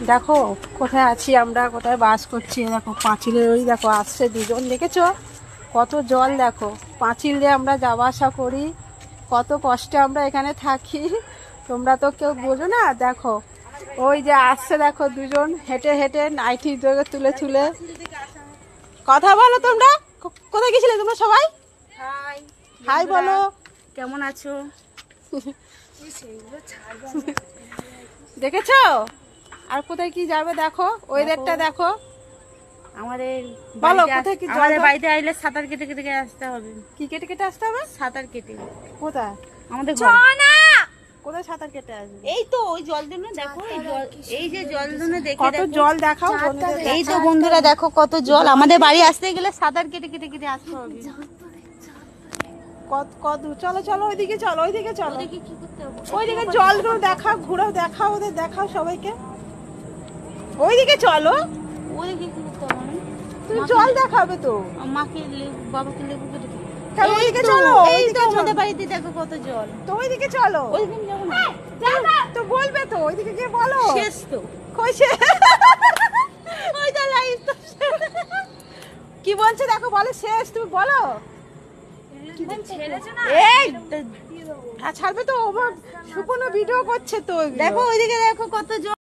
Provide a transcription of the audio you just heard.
দেখো কোথায় আছি আমরা, কোথায় বাস করছি। দেখো পাঁচিলের ওই দেখো আসছে দুজন, দেখেছো কত জল। দেখো পাঁচিল দিয়ে আমরা যাওয়া আসা করি, কত কষ্টে আমরা এখানে থাকি, তোমরা তো কেউ বোঝো না। দেখো ওই যে আসছে, দেখো দুজন হেঁটে হেঁটে নাইটি তুলে তুলে। কথা বলো তোমরা, কোথায় গেছিলে তোমরা সবাই? হাই হাই বলো। কেমন আছো? দেখেছো আর কোথায় কি যাবে দেখো, ওয়েদারটা দেখো। আমাদের বলো বাড়িতে কোথায় কি আমাদের জল? বাড়িতে আইলে সাঁতার কেটে কেটে আসতে হবে। কি কেটে কেটে আসতে হবে? সাঁতার কেটে কোথায়? আমাদের ঘরে। কোথায় সাঁতার কেটে আসবে? এই তো ওই জল দুনো দেখো, এই যে জল দুনো দেখে কত দেখো। জল দেখাও বন্ধুদের। এই তো বন্ধুরা দেখো কত জল। আমাদের বাড়ি আসতে গেলে সাঁতার কেটে কেটে কেটে আসতে হবে। কত চলো চলো ওইদিকে চলো, ওইদিকে চলো, ওদেরকে কি করতে হবে? ওইদিকে জলগুলো দেখাও, ঘুরাও, দেখাও ওদের, দেখাও সবাইকে। ওইদিকে চলো, ওদেরকে কি করতে হবে? তুমি জল দেখাবে তো। মাকে বাবাকে লেবু কেটে দিই। চলো ওইদিকে চলো, এই তো ওইদিকে আমাদের চলো। বাড়িতে দেখো কত জল। তো ওইদিকে চলো, ওইদিকে যাবো না। তো বলবে তো, ওইদিকে গিয়ে বলো। শেষ তো। কইছে ওই তো লাইভ তো কি বলছে দেখো, বলো শেষ, তুমি বলো। এই ছাড়বে তো, সুপর্ণ ভিডিও করছে তো। দেখো ওইদিকে দেখো কত জল।